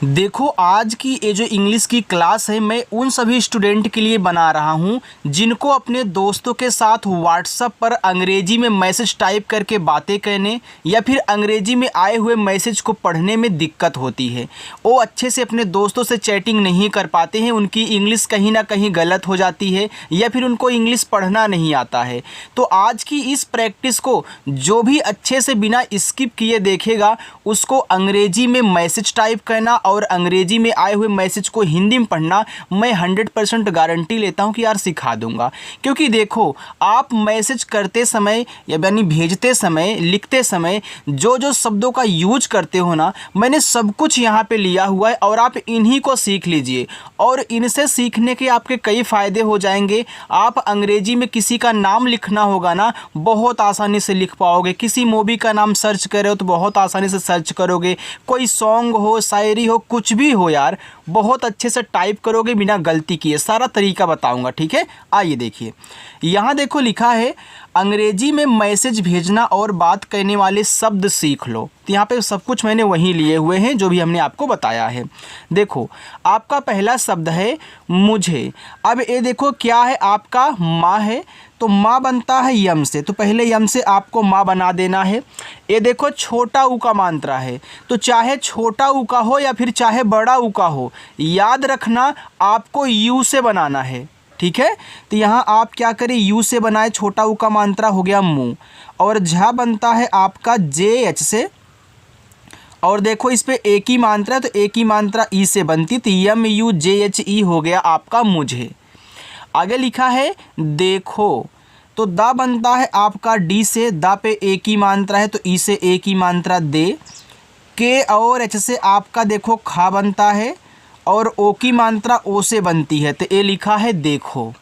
देखो, आज की ये जो इंग्लिश की क्लास है मैं उन सभी स्टूडेंट के लिए बना रहा हूँ जिनको अपने दोस्तों के साथ व्हाट्सएप पर अंग्रेजी में मैसेज टाइप करके बातें करने या फिर अंग्रेजी में आए हुए मैसेज को पढ़ने में दिक्कत होती है। वो अच्छे से अपने दोस्तों से चैटिंग नहीं कर पाते हैं, उनकी इंग्लिश कहीं ना कहीं गलत हो जाती है या फिर उनको इंग्लिश पढ़ना नहीं आता है। तो आज की इस प्रैक्टिस को जो भी अच्छे से बिना स्किप किए देखेगा उसको अंग्रेजी में मैसेज टाइप करना और अंग्रेजी में आए हुए मैसेज को हिंदी में पढ़ना मैं 100% गारंटी लेता हूं कि यार सिखा दूंगा। क्योंकि देखो, आप मैसेज करते समय यानी भेजते समय, लिखते समय जो जो शब्दों का यूज करते हो ना, मैंने सब कुछ यहाँ पे लिया हुआ है और आप इन्हीं को सीख लीजिए और इनसे सीखने के आपके कई फ़ायदे हो जाएंगे। आप अंग्रेजी में किसी का नाम लिखना होगा ना, बहुत आसानी से लिख पाओगे। किसी मूवी का नाम सर्च कर रहे हो तो बहुत आसानी से सर्च करोगे। कोई सॉन्ग हो, शायरी हो, कुछ भी हो यार, बहुत अच्छे से टाइप करोगे बिना गलती किए। सारा तरीका बताऊंगा, ठीक है। आइए देखिए, यहाँ देखो लिखा है अंग्रेजी में मैसेज भेजना और बात करने वाले शब्द सीख लो। तो यहाँ पे सब कुछ मैंने वहीं लिए हुए हैं जो भी हमने आपको बताया है। देखो, आपका पहला शब्द है मुझे। अब ये देखो क्या है, आपका माँ है तो माँ बनता है यम से, तो पहले यम से आपको माँ बना देना है। ये देखो छोटा ऊ का मात्रा है, तो चाहे छोटा ऊ का हो या फिर चाहे बड़ा ऊ का हो, याद रखना आपको यू से बनाना है, ठीक है। तो यहाँ आप क्या करें, यू से बनाए, छोटा ऊ का मात्रा हो गया मुँह, और झा बनता है आपका जे एच से, और देखो इस पे एक ही मात्रा है तो एक ही मात्रा ई से बनती, तो यम यू जे एच ई हो गया आपका मुझे। आगे लिखा है देखो, तो दा बनता है आपका डी से, दा पे एक ही मात्रा है तो ई से एक ही मात्रा दे। के और एच से आपका देखो खा बनता है और ओ की मात्रा ओ से बनती है, तो ये लिखा है देखो।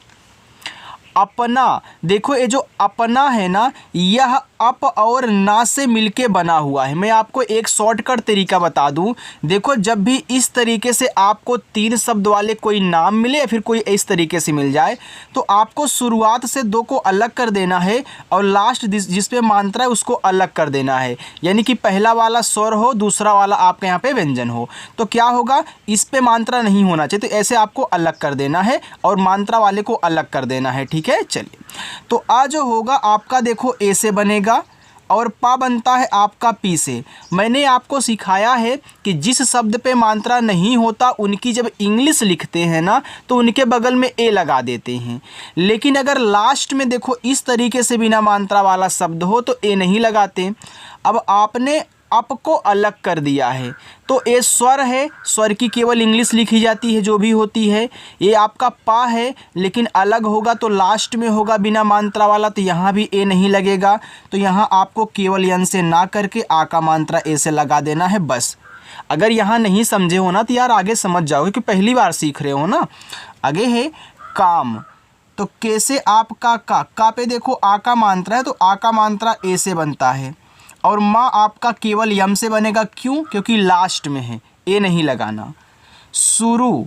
अपना, देखो ये जो अपना है ना, यह अप और ना से मिलके बना हुआ है। मैं आपको एक शॉर्टकट तरीका बता दूं। देखो, जब भी इस तरीके से आपको 3 शब्द वाले कोई नाम मिले या फिर कोई इस तरीके से मिल जाए तो आपको शुरुआत से 2 को अलग कर देना है और लास्ट जिस पे मात्रा है उसको अलग कर देना है। यानी कि पहला वाला स्वर हो, दूसरा वाला आपके यहाँ पे व्यंजन हो। तो क्या होगा, इस पे मात्रा नहीं होना चाहिए, तो ऐसे आपको अलग कर देना है और मात्रा वाले को अलग कर देना है, ठीक है। चलिए, तो आ जो होगा आपका देखो ए से बनेगा और पा बनता है आपका पी से। मैंने आपको सिखाया है कि जिस शब्द पे मात्रा नहीं होता उनकी जब इंग्लिश लिखते हैं ना तो उनके बगल में ए लगा देते हैं, लेकिन अगर लास्ट में देखो इस तरीके से बिना मात्रा वाला शब्द हो तो ए नहीं लगाते। अब आपने अप को अलग कर दिया है तो ये स्वर है, स्वर की केवल इंग्लिश लिखी जाती है जो भी होती है। ये आपका पा है लेकिन अलग होगा तो लास्ट में होगा बिना मात्रा वाला, तो यहाँ भी ए नहीं लगेगा। तो यहाँ आपको केवल यन से ना करके आ का मात्रा ए से लगा देना है बस। अगर यहाँ नहीं समझे हो ना तो यार आगे समझ जाओगे कि पहली बार सीख रहे हो ना। आगे है काम, तो कैसे आपका का पे देखो आ का मात्रा है तो आ का मात्रा ए से बनता है और माँ आपका केवल यम से बनेगा। क्यों? क्योंकि लास्ट में है, ए नहीं लगाना। शुरू,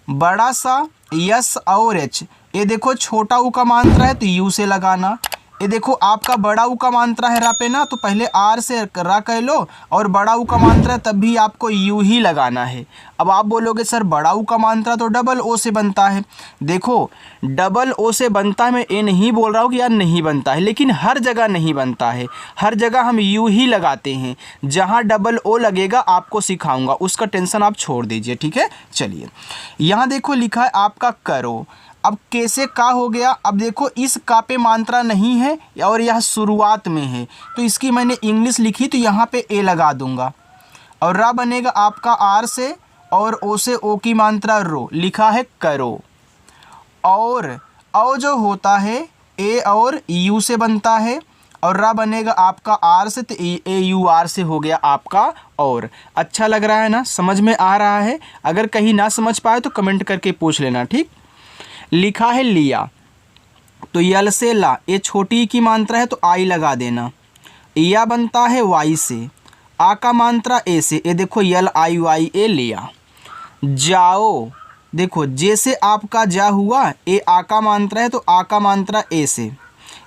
बड़ा सा यस और एच, ये देखो छोटा ऊ का मात्रा है तो यू से लगाना। ये देखो आपका बड़ा ऊ का मात्रा है रा पे ना, तो पहले आर से रा कह लो और बड़ा ऊ का मात्रा है तब भी आपको यू ही लगाना है। अब आप बोलोगे सर बड़ा ऊ का मात्रा तो डबल ओ से बनता है। देखो डबल ओ से बनता है, मैं ये नहीं बोल रहा हूँ कि यार नहीं बनता है, लेकिन हर जगह नहीं बनता है। हर जगह हम यू ही लगाते हैं। जहाँ डबल ओ लगेगा आपको सिखाऊंगा, उसका टेंशन आप छोड़ दीजिए, ठीक है। चलिए, यहाँ देखो लिखा है आपका करो। अब कैसे का हो गया, अब देखो इस का पे मात्रा नहीं है और यह शुरुआत में है तो इसकी मैंने इंग्लिश लिखी तो यहाँ पे ए लगा दूंगा और रा बनेगा आपका आर से और ओ से ओ की मात्रा रो, लिखा है करो। और औ जो होता है ए और यू से बनता है और रा बनेगा आपका आर से, तो ए यू आर से हो गया आपका और। अच्छा लग रहा है ना, समझ में आ रहा है? अगर कहीं ना समझ पाए तो कमेंट करके पूछ लेना, ठीक। लिखा है लिया, तो यल से ला, ये छोटी की मात्रा है तो आई लगा देना। या बनता है वाई से, आ का मात्रा ए से, ये देखो यल आई वाई ए लिया। जाओ, देखो जैसे आपका जा हुआ, ए आ का मात्रा है तो आ का मात्रा ए से।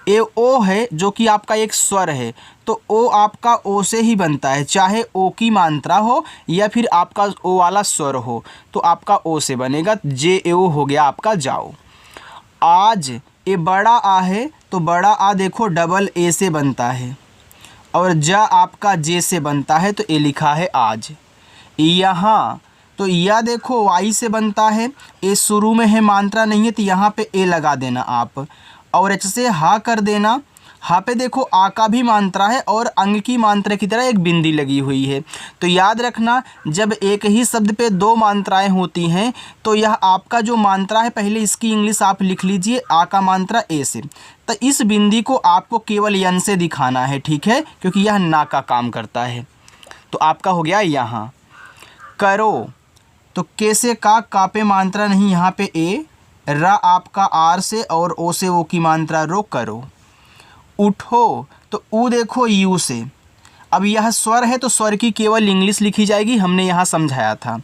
ए ओ है जो कि आपका एक स्वर है, तो ओ आपका ओ से ही बनता है, चाहे ओ की मात्रा हो या फिर आपका ओ वाला स्वर हो तो आपका ओ से बनेगा। जे ए ओ हो गया आपका जाओ। आज ए बड़ा आ है तो बड़ा आ देखो डबल ए से बनता है, और जा आपका जे से बनता है तो ए लिखा है आज। यहाँ तो या देखो वाई से बनता है, ए शुरू में है मात्रा नहीं है तो यहाँ पे ए लगा देना आप, और एच से हा कर देना। हा पे देखो आ का भी मात्रा है और अंग की मात्रा की तरह एक बिंदी लगी हुई है। तो याद रखना जब एक ही शब्द पे दो मात्राएं होती हैं तो यह आपका जो मात्रा है, पहले इसकी इंग्लिश आप लिख लीजिए, आ का मात्रा ए से, तो इस बिंदी को आपको केवल यन से दिखाना है, ठीक है, क्योंकि यह ना का काम करता है। तो आपका हो गया यहाँ। करो तो कैसे का पे मात्रा नहीं, यहाँ पे ए, रा आपका आर से और ओ से ओ की मात्रा रो, करो। उठो तो ऊ देखो यू से। अब यह स्वर है तो स्वर की केवल इंग्लिश लिखी जाएगी, हमने यहाँ समझाया था।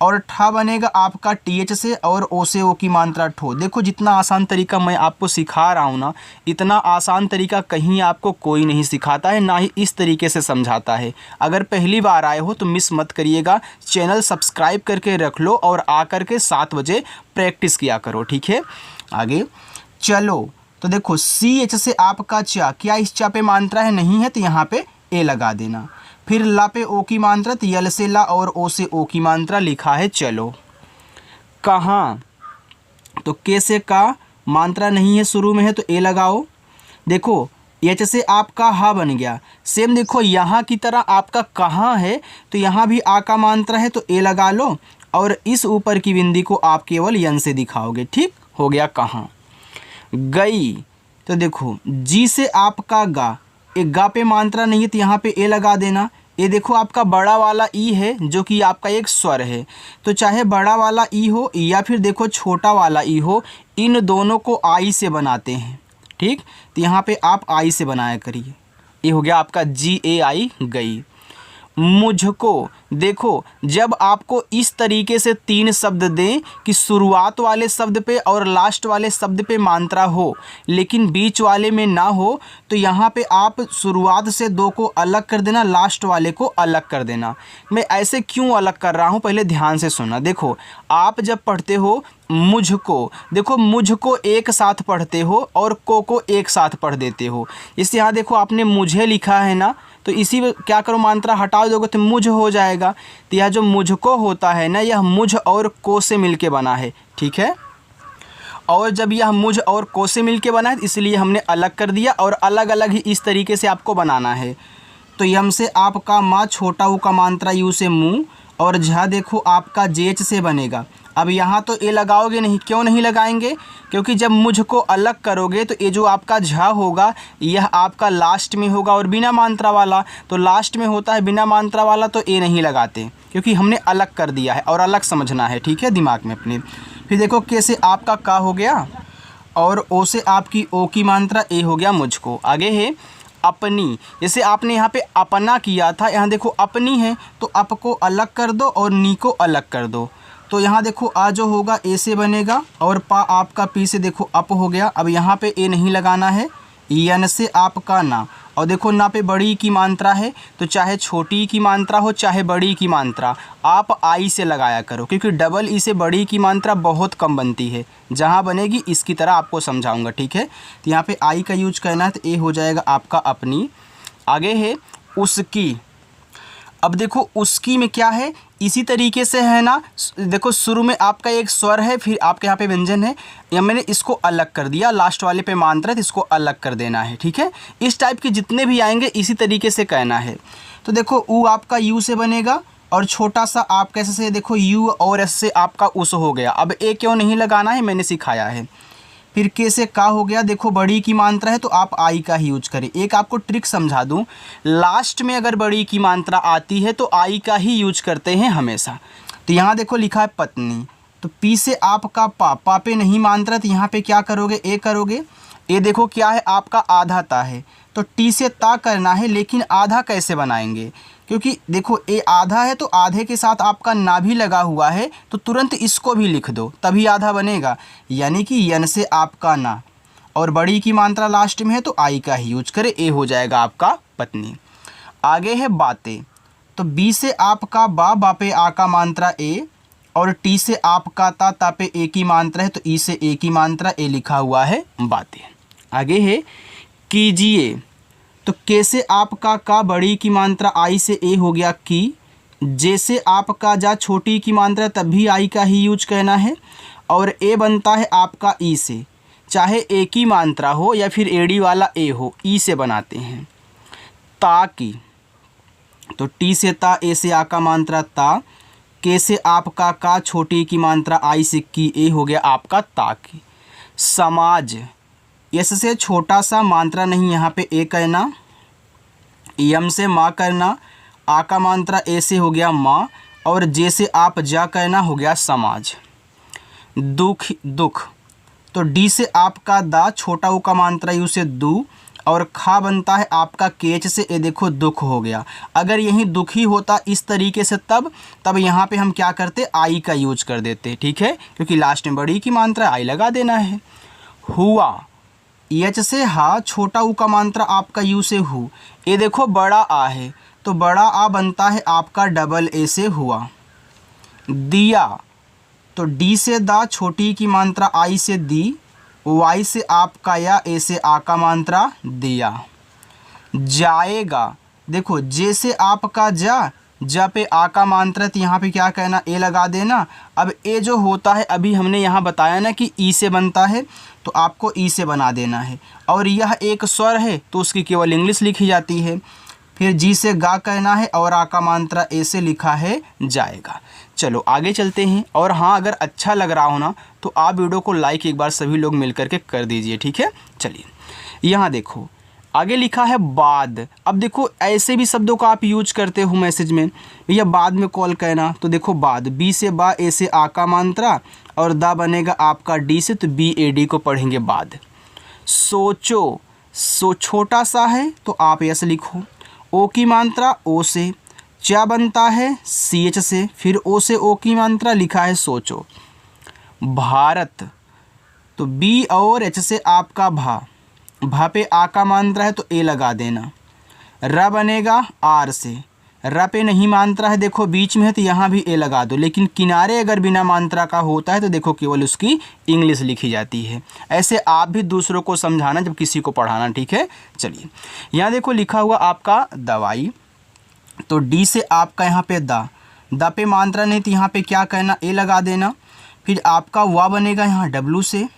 और ठा बनेगा आपका टी एच से और ओ से ओ की मात्रा ठो। देखो जितना आसान तरीका मैं आपको सिखा रहा हूँ ना, इतना आसान तरीका कहीं आपको कोई नहीं सिखाता है, ना ही इस तरीके से समझाता है। अगर पहली बार आए हो तो मिस मत करिएगा, चैनल सब्सक्राइब करके रख लो और आकर के 7 बजे प्रैक्टिस किया करो, ठीक है। आगे चलो तो देखो सी एच से आपका चा, क्या इस चा पे मात्रा है, नहीं है, तो यहाँ पे ए लगा देना। फिर ला पे ओ की मात्रा, तो यल से ला और ओ से ओ की मात्रा लिखा है चलो। कहाँ तो कैसे का मात्रा नहीं है, शुरू में है तो ए लगाओ। देखो एच से आपका हा बन गया। सेम देखो यहाँ की तरह आपका कहाँ है तो यहाँ भी आ का मात्रा है तो ए लगा लो, और इस ऊपर की बिंदी को आप केवल यन से दिखाओगे, ठीक हो गया कहाँ। गई तो देखो जी से आपका गा, एक गा पे मात्रा नहीं है तो यहाँ पे ए लगा देना। ये देखो आपका बड़ा वाला ई है जो कि आपका एक स्वर है, तो चाहे बड़ा वाला ई हो या फिर देखो छोटा वाला ई हो, इन दोनों को आई से बनाते हैं, ठीक। तो यहाँ पे आप आई से बनाया करिए। ये हो गया आपका जी ए आई, गई। मुझको देखो जब आपको इस तरीके से 3 शब्द दें कि शुरुआत वाले शब्द पे और लास्ट वाले शब्द पे मात्रा हो लेकिन बीच वाले में ना हो, तो यहाँ पे आप शुरुआत से 2 को अलग कर देना, लास्ट वाले को अलग कर देना। मैं ऐसे क्यों अलग कर रहा हूँ पहले ध्यान से सुनना। देखो आप जब पढ़ते हो मुझको, देखो मुझको एक साथ पढ़ते हो और को एक साथ पढ़ देते हो। जैसे यहाँ देखो आपने मुझे लिखा है ना, तो इसी क्या करो मात्रा हटा दोगे तो मुझ हो जाएगा। तो यह जो मुझको होता है ना, यह मुझ और को से मिलके बना है, ठीक है। और जब यह मुझ और को से मिलके बना है इसलिए हमने अलग कर दिया, और अलग अलग ही इस तरीके से आपको बनाना है। तो यम से आपका माँ, छोटा ऊ का मात्रा यू से मुँह, और झा देखो आपका जेच से बनेगा। अब यहाँ तो ए लगाओगे नहीं, क्यों नहीं लगाएंगे, क्योंकि जब मुझको अलग करोगे तो ये जो आपका झा होगा यह आपका लास्ट में होगा और बिना मात्रा वाला, तो लास्ट में होता है बिना मात्रा वाला तो ए नहीं लगाते, क्योंकि हमने अलग कर दिया है और अलग समझना है, ठीक है, दिमाग में अपने। फिर देखो कैसे आपका का हो गया और ओ से आपकी ओ की मात्रा ए हो गया मुझको। आगे है अपनी, जैसे आपने यहाँ पे अपना किया था, यहाँ देखो अपनी है तो अप को अलग कर दो और नी को अलग कर दो। तो यहाँ देखो आ जो होगा ए से बनेगा और पा आपका पी से देखो अप हो गया। अब यहाँ पे ए नहीं लगाना है, यन से आपका ना, और देखो ना पे बड़ी की मात्रा है तो चाहे छोटी की मात्रा हो चाहे बड़ी की मात्रा आप आई से लगाया करो, क्योंकि डबल ई से बड़ी की मात्रा बहुत कम बनती है। जहाँ बनेगी इसकी तरह आपको समझाऊंगा, ठीक है। तो यहाँ पे आई का यूज करना है तो ए हो जाएगा आपका अपनी। आगे है उसकी। अब देखो उसकी में क्या है, इसी तरीके से है ना, देखो शुरू में आपका एक स्वर है, फिर आपके यहाँ पे व्यंजन है, या मैंने इसको अलग कर दिया, लास्ट वाले पे मात्रा है तो इसको अलग कर देना है, ठीक है। इस टाइप के जितने भी आएंगे इसी तरीके से कहना है। तो देखो ऊ आपका यू से बनेगा और छोटा सा आप कैसे से, देखो यू और एस से आपका उस हो गया। अब ए क्यों नहीं लगाना है, मैंने सिखाया है। फिर के से का हो गया, देखो बड़ी की मात्रा है तो आप आई का ही यूज करें। एक आपको ट्रिक समझा दूं, लास्ट में अगर बड़ी की मात्रा आती है तो आई का ही यूज करते हैं हमेशा। तो यहाँ देखो लिखा है पत्नी, तो पी से आपका पा पे नहीं मात्रा तो यहाँ पे क्या करोगे, ए करोगे। ए देखो क्या है आपका आधा ता है तो टी से ता करना है, लेकिन आधा कैसे बनाएंगे, क्योंकि देखो ए आधा है तो आधे के साथ आपका ना भी लगा हुआ है तो तुरंत इसको भी लिख दो तभी आधा बनेगा, यानी कि यन से आपका ना। और बड़ी की मात्रा लास्ट में है तो आई का ही यूज करें, ए हो जाएगा आपका पत्नी। आगे है बातें, तो बी से आपका बा पे आ का मात्रा ए, और टी से आपका ता पे ए की मात्रा है तो ई से ए की मात्रा, ए लिखा हुआ है बातें। आगे है कीजिए, तो के से आपका का बड़ी की मात्रा आई से ए हो गया की, जैसे आपका जा छोटी की मात्रा तब भी आई का ही यूज करना है, और ए बनता है आपका ई से, चाहे ए की मात्रा हो या फिर एडी वाला ए हो, ई से बनाते हैं। ताकि, तो टी से ता, ए से आ का मात्रा ता, के से आपका का छोटी की मात्रा आई से की, ए हो गया आपका ताकि। समाज, यस से छोटा सा मात्रा नहीं यहाँ पे ए कहना, यम से माँ करना, आ का मात्रा ए से हो गया माँ, और जे से आप जा कहना हो गया समाज। दुख, दुख, तो डी से आपका दा, छोटा ऊ का मात्रा यू से दू, और खा बनता है आपका केच से, ए देखो दुख हो गया। अगर यहीं दुखी होता इस तरीके से तब यहाँ पे हम क्या करते, आई का यूज कर देते, ठीक है, क्योंकि लास्ट में बड़ी की मात्रा आई लगा देना है। हुआ, एच से हा, छोटा ऊ का मात्रा आपका यू से हु, ए देखो बड़ा आ है तो बड़ा आ बनता है आपका डबल ए से हुआ। दिया, तो डी से दा, छोटी की मात्रा आई से दी, वाई से आपका या, ए से आ का मात्रा दिया। जाएगा, देखो जे से आपका जा पे आ का मात्रा, तो यहाँ पे क्या कहना, ए लगा देना। अब ए जो होता है अभी हमने यहाँ बताया ना कि ई से बनता है, तो आपको ई से बना देना है, और यह एक स्वर है तो उसकी केवल इंग्लिश लिखी जाती है। फिर जी से गा कहना है, और आ का मात्रा ए से लिखा है जाएगा। चलो आगे चलते हैं। और हाँ, अगर अच्छा लग रहा हो ना तो आप वीडियो को लाइक एक बार सभी लोग मिल करके कर दीजिए, ठीक है। चलिए यहाँ देखो आगे लिखा है बाद। अब देखो ऐसे भी शब्दों का आप यूज करते हो मैसेज में, भैया बाद में कॉल कहना, तो देखो बाद, बी से बा, ए से आ का मात्रा, और दा बनेगा आपका डी से, तो बी ए डी को पढ़ेंगे बाद। सोचो, छोटा सा है तो आप यस लिखो, ओ की मात्रा ओ से, चा बनता है सी एच से, फिर ओ से ओ की मात्रा लिखा है सोचो। भारत, तो बी और एच से आपका भा पे आ का मात्रा है तो ए लगा देना। र बनेगा आर से, र पे नहीं मात्रा है, देखो बीच में है तो यहाँ भी ए लगा दो, लेकिन किनारे अगर बिना मात्रा का होता है तो देखो केवल उसकी इंग्लिश लिखी जाती है। ऐसे आप भी दूसरों को समझाना जब किसी को पढ़ाना, ठीक है। चलिए यहाँ देखो लिखा हुआ आपका दवाई, तो डी से आपका यहाँ पे दा पे मात्रा नहीं तो यहाँ पे क्या कहना, ए लगा देना। फिर आपका वा बनेगा यहाँ डब्लू से,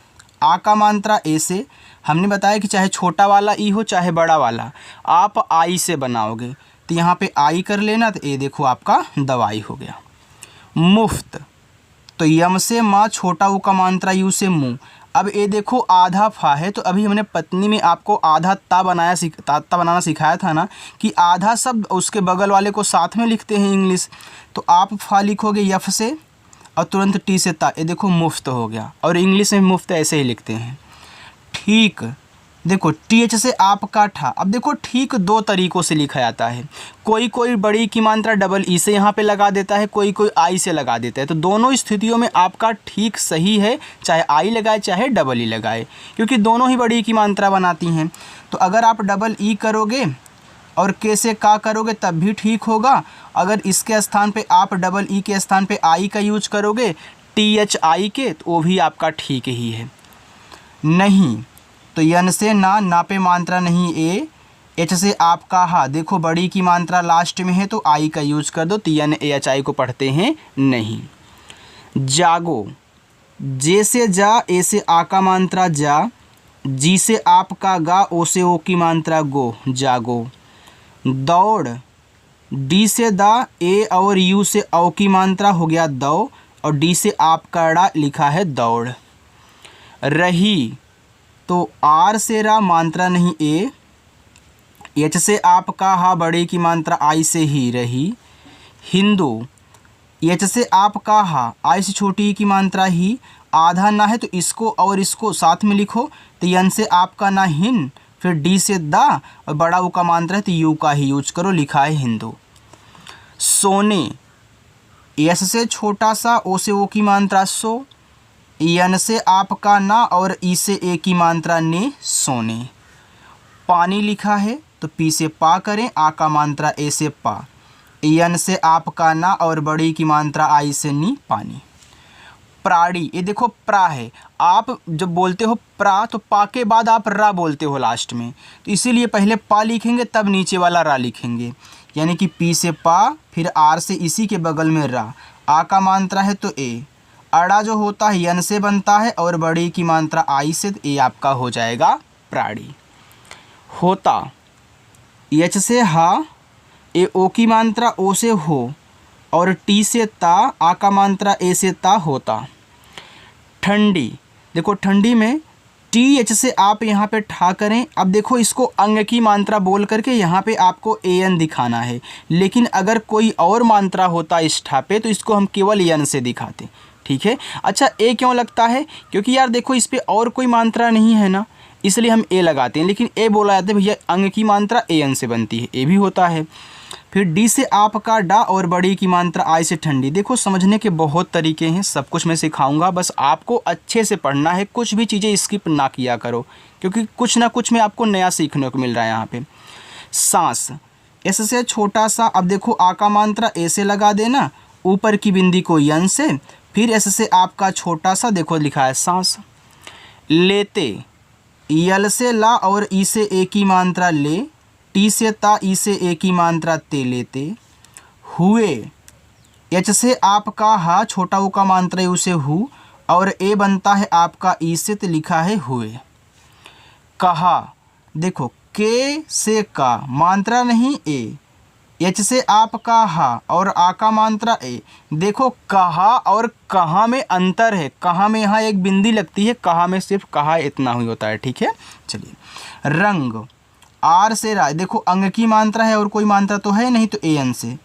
आ का मात्रा ए से, हमने बताया कि चाहे छोटा वाला ई हो चाहे बड़ा वाला, आप आई से बनाओगे तो यहाँ पे आई कर लेना, तो ए देखो आपका दवाई हो गया। मुफ्त, तो यम से माँ, छोटा ऊ का मात्रा यू से मुँह। अब ए देखो आधा फा है, तो अभी हमने पत्नी में आपको आधा ता बनाना सिखाया था ना, कि आधा शब्द उसके बगल वाले को साथ में लिखते हैं इंग्लिश, तो आप फा लिखोगे यफ से और तुरंत टी से ता, ये देखो मुफ्त हो गया। और इंग्लिश में मुफ्त ऐसे ही लिखते हैं। ठीक, देखो टी एच से आपका ठा। अब देखो ठीक दो तरीक़ों से लिखा जाता है, कोई बड़ी की मात्रा डबल ई से यहाँ पे लगा देता है, कोई आई से लगा देता है। तो दोनों स्थितियों में आपका ठीक सही है, चाहे आई लगाए चाहे डबल ई लगाए, क्योंकि दोनों ही बड़ी की मात्रा बनाती हैं। तो अगर आप डबल ई करोगे और के से का करोगे तब भी ठीक होगा। अगर इसके स्थान पे आप डबल ई के स्थान पे आई का यूज करोगे, टी एच आई के, तो वो भी आपका ठीक ही है। नहीं, तो यन से ना पे मात्रा नहीं ए, एच से आपका हा, देखो बड़ी की मात्रा लास्ट में है तो आई का यूज कर दो, तो यन ए एच आई को पढ़ते हैं नहीं। जागो, जे से जा, ए से आ का मात्रा जा, जी से आपका गा, ओ से ओ की मात्रा गो, जागो। दौड़, डी से दा, ए और यू से औ की मात्रा हो गया दौ, और डी से आपका ड़ा लिखा है दौड़। रही, तो आर से रा मात्रा नहीं ए, एच से आपका हा, बड़े की मात्रा आई से ही रही। हिंदू, एच से आपका हा, आई से छोटी की मात्रा ही, आधा ना है तो इसको और इसको साथ में लिखो, तो यन से आपका ना हिन, फिर डी से दा, और बड़ा ऊ का मात्रा है तो यू का ही यूज करो, लिखा है हिंदू। सोने, एस से छोटा सा, ओ से ओ की मात्रा सो, यन से आपका ना और ई से ए की मात्रा ने सोने। पानी लिखा है तो पी से पा करें, आ का मात्रा ए से पा। यन से आपका ना और बड़ी की मात्रा आई से नी, पानी। प्राणी, ये देखो प्रा है, आप जब बोलते हो प्रा तो पा के बाद आप रा बोलते हो लास्ट में, तो इसीलिए पहले पा लिखेंगे तब नीचे वाला रा लिखेंगे। यानी कि पी से पा, फिर आर से इसी के बगल में रा, आ का मात्रा है तो ए। अड़ा जो होता है यन से बनता है और बड़ी की मात्रा आई से, तो ए आपका हो जाएगा प्राणी। होता, एच से हा, ए ओ की मात्रा ओ से हो और टी से ता, आ का मात्रा ए से ता, होता। ठंडी, देखो ठंडी में टी एच से आप यहाँ पे ठा करें। अब देखो इसको अंग की मात्रा बोल करके यहाँ पे आपको ए एन दिखाना है, लेकिन अगर कोई और मात्रा होता इस ठा पे तो इसको हम केवल एन से दिखाते, ठीक है। अच्छा, ए क्यों लगता है? क्योंकि यार देखो इस पे और कोई मात्रा नहीं है ना, इसलिए हम ए लगाते हैं, लेकिन ए बोला जाता है भैया अंग की मात्रा ए एन से बनती है, ए भी होता है। फिर डी से आपका डा और बड़ी की मात्रा आई से ठंडी। देखो समझने के बहुत तरीके हैं, सब कुछ मैं सिखाऊंगा, बस आपको अच्छे से पढ़ना है, कुछ भी चीज़ें स्किप ना किया करो, क्योंकि कुछ ना कुछ में आपको नया सीखने को मिल रहा है यहाँ पे। सांस, एस से छोटा सा, अब देखो आ का मात्रा ए से लगा देना, ऊपर की बिंदी को यन से, फिर एस से आपका छोटा सा, देखो लिखा है सांस। लेते, यल से ला और ई से ए की मात्रा ले, टी से ता, ई से ए की मात्रा ते, लेते। हुए, एच से आपका हा, छोटा ऊ का मात्रा है उसे हु, और ए बनता है आपका ई से, तो लिखा है हुए। कहा, देखो के से का, मात्रा नहीं ए, एच से आपका हा और आ का मात्रा ए। देखो कहा और कहाँ में अंतर है, कहाँ में यहाँ एक बिंदी लगती है, कहाँ में सिर्फ कहा इतना ही होता है, ठीक है। चलिए, रंग, आर से रा, देखो अंग की मात्रा है और कोई मात्रा तो है नहीं, तो ए एन से,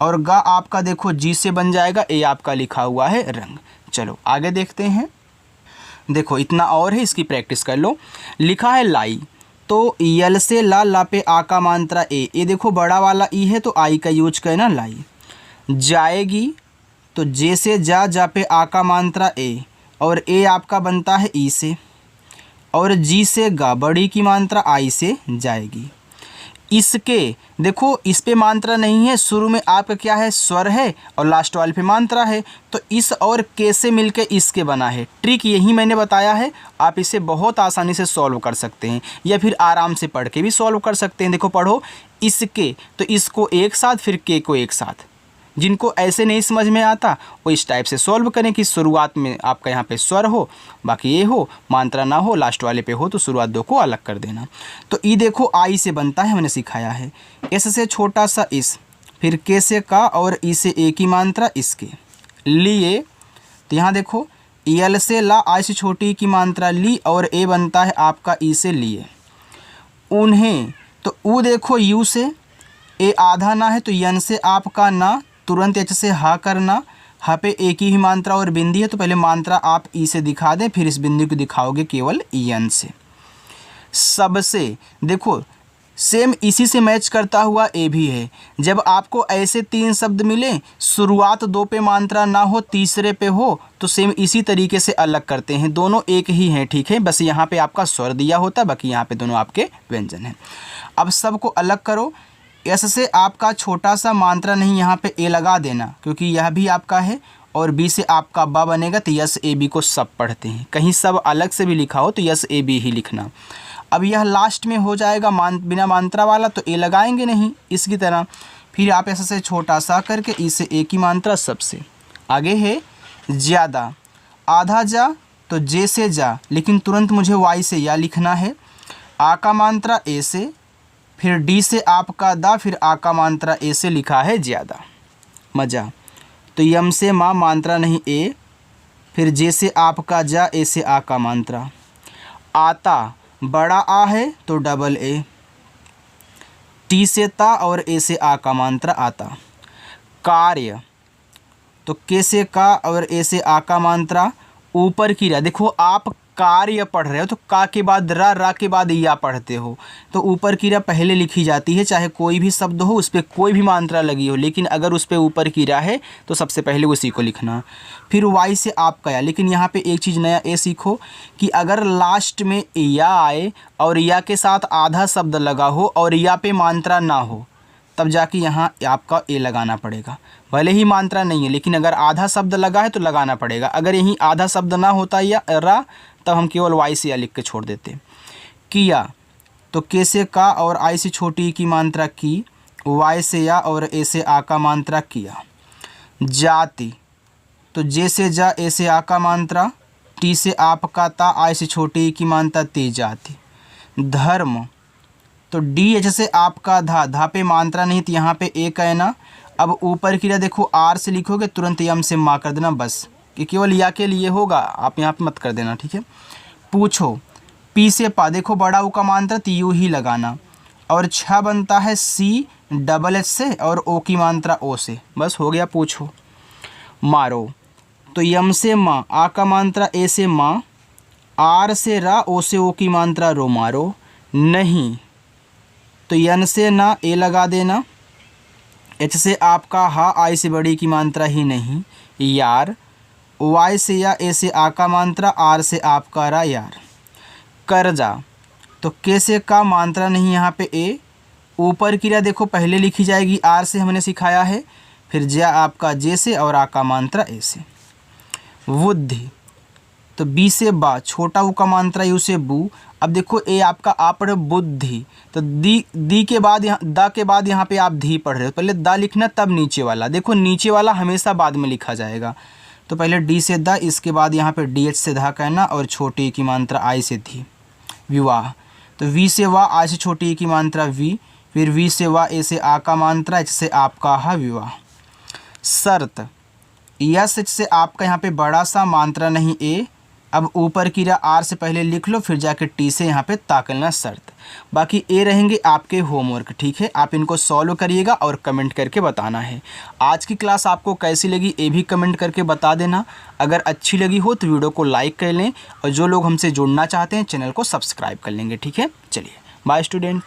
और गा आपका देखो जी से बन जाएगा, ए आपका लिखा हुआ है रंग। चलो आगे देखते हैं। देखो इतना और है, इसकी प्रैक्टिस कर लो। लिखा है लाई, तो यल से ला, ला पे आ का मात्रा ए, ये देखो बड़ा वाला ई है तो आई का यूज करना, लाई। जाएगी, तो जे से जा, जा पे आ का मात्रा ए और ए आपका बनता है ई से, और जी से गा, बड़ी की मात्रा आई से, जाएगी। इसके, देखो इस पे मात्रा नहीं है, शुरू में आपका क्या है स्वर है और लास्ट वाले पे मात्रा है, तो इस और के से मिलके इसके बना है। ट्रिक यही मैंने बताया है, आप इसे बहुत आसानी से सॉल्व कर सकते हैं या फिर आराम से पढ़ के भी सॉल्व कर सकते हैं। देखो पढ़ो, इसके, तो इसको एक साथ, फिर के को एक साथ। जिनको ऐसे नहीं समझ में आता वो इस टाइप से सॉल्व करें कि शुरुआत में आपका यहाँ पे स्वर हो, बाकी ये हो, मात्रा ना हो, लास्ट वाले पे हो, तो शुरुआत दो को अलग कर देना। तो ई देखो आई से बनता है, मैंने सिखाया है। एस से छोटा सा इस, फिर के से का और ई से ए की मात्रा इसके लिए, तो यहाँ देखो यल से ला, आई से छोटी की मात्रा ली और ए बनता है आपका ई से लिए। उन्हें, तो ऊ देखो यू से, ए आधा ना है तो यन से आपका ना, तुरंत एच से हा करना, हा पे ए की ही मात्रा और बिंदी है, तो पहले मात्रा आप ई से दिखा दें, फिर इस बिंदी को दिखाओगे केवल यन से। सबसे, देखो सेम इसी से मैच करता हुआ ए भी है। जब आपको ऐसे तीन शब्द मिले, शुरुआत दो पे मात्रा ना हो, तीसरे पे हो, तो सेम इसी तरीके से अलग करते हैं, दोनों एक ही हैं, ठीक है। बस यहाँ पे आपका स्वर दिया होता, बाकी यहाँ पे दोनों आपके व्यंजन हैं। अब सबको अलग करो। एस से आपका छोटा सा, मात्रा नहीं, यहाँ पे ए लगा देना क्योंकि यह भी आपका है, और बी से आपका बा बनेगा, तो यस ए बी को सब पढ़ते हैं, कहीं सब अलग से भी लिखा हो तो यस ए बी ही लिखना। अब यह लास्ट में हो जाएगा बिना मात्रा वाला, तो ए लगाएंगे नहीं इसकी तरह। फिर आप एस से छोटा सा करके ई से ए की मात्रा सबसे आगे है। ज़्यादा, आधा जा तो जे से जा, लेकिन तुरंत मुझे वाई से या लिखना है। आ का मात्रा ए से, फिर डी से आपका दा, फिर आ का मात्रा ए से लिखा है ज़्यादा। मज़ा, तो यम से माँ, मात्रा नहीं ए, फिर जे से आपका जा, ए से आ का मात्रा। आता, बड़ा आ है तो डबल ए, टी से ता और ए से आ का मात्रा आता। कार्य, तो के से का और ए से आ का मात्रा, ऊपर की रा, देखो आप कार्य पढ़ रहे हो तो का के बाद रा के बाद या पढ़ते हो, तो ऊपर की रा पहले लिखी जाती है, चाहे कोई भी शब्द हो उस पर कोई भी मात्रा लगी हो, लेकिन अगर उस पर ऊपर की रा है तो सबसे पहले उसी को लिखना। फिर वाई से आपका या, लेकिन यहाँ पे एक चीज़ नया ए सीखो कि अगर लास्ट में या आए और या के साथ आधा शब्द लगा हो और या पे मात्रा ना हो, तब जाके यहाँ आपका ए लगाना पड़ेगा। भले ही मात्रा नहीं है लेकिन अगर आधा शब्द लगा है तो लगाना पड़ेगा। अगर यहीं आधा शब्द ना होता या रा, तब हम केवल वाई से या लिख के छोड़ देते। किया तो के से का और आई से छोटी की मात्रा की, वाई से या और ए से आ का मात्रा किया। जाति तो जे से जा, ए से आ का मात्रा, टी से आप का ता, आई से छोटी की मात्रा ते जाति। धर्म तो डी एच से आपका धा पे मात्रा नहीं तो यहाँ पे ए कहना। अब ऊपर की रा देखो आर से लिखोगे तुरंत यम से माँ कर देना, बस कि केवल या के लिए होगा, आप यहाँ पे मत कर देना, ठीक है। पूछो पी से पा, देखो बड़ा ऊ का मात्रा तो यू ही लगाना। और छ बनता है सी डबल एच से और ओ की मात्रा ओ से, बस हो गया पूछो। मारो तो यम से माँ, आ का मात्रा ए से माँ, आर से रा, ओ से ओ की मात्रा रो मारो। नहीं तो यन से ना ए लगा देना, एच से आपका हा, आई से बड़ी की मात्रा ही नहीं। यार वाई से या, ए से आ का मात्रा, आर से आपका रा यार। कर्जा तो के से का मात्रा नहीं यहाँ पे ए, ऊपर की रा देखो पहले लिखी जाएगी आर से, हमने सिखाया है, फिर जा आपका जे से और आ का मात्रा ए से। बुद्धि तो बी से बा, छोटा ऊ का मात्रा यू से बू। अब देखो ए आपका आ पढ़े बुद्धि, तो दी के बाद यहाँ दा के बाद यहाँ पे आप धी पढ़ रहे हो, पहले दा लिखना तब नीचे वाला, देखो नीचे वाला हमेशा बाद में लिखा जाएगा। तो पहले डी से दा, इसके बाद यहाँ पे डी एच से धा कहना और छोटी की मात्रा आई से धी। विवाह तो वी से वाह, आई से छोटी की मात्रा वी, फिर वी से वाह, ए से आ का मात्रा, एच से आपका हा विवाह। शर्त यस एच से आपका यहाँ पे बड़ा सा मात्रा नहीं ए, अब ऊपर की रा आर से पहले लिख लो, फिर जाके टी से यहाँ पे ताकलना शर्त। बाकी ए रहेंगे आपके होमवर्क, ठीक है। आप इनको सॉल्व करिएगा और कमेंट करके बताना है। आज की क्लास आपको कैसी लगी ये भी कमेंट करके बता देना। अगर अच्छी लगी हो तो वीडियो को लाइक कर लें और जो लोग हमसे जुड़ना चाहते हैं चैनल को सब्सक्राइब कर लेंगे, ठीक है। चलिए बाय स्टूडेंट।